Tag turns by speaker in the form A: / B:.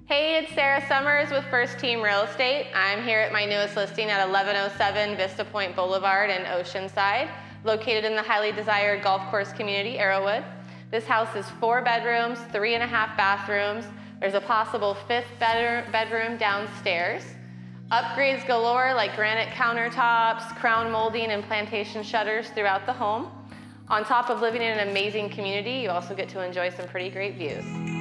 A: Hey, it's Sarah Summers with First Team Real Estate. I'm here at my newest listing at 1107 Vista Pointe Boulevard in Oceanside, located in the highly desired golf course community, Arrowood. This house is 4 bedrooms, 3.5 bathrooms. There's a possible 5th bedroom downstairs. Upgrades galore like granite countertops, crown molding, and plantation shutters throughout the home. On top of living in an amazing community, you also get to enjoy some pretty great views.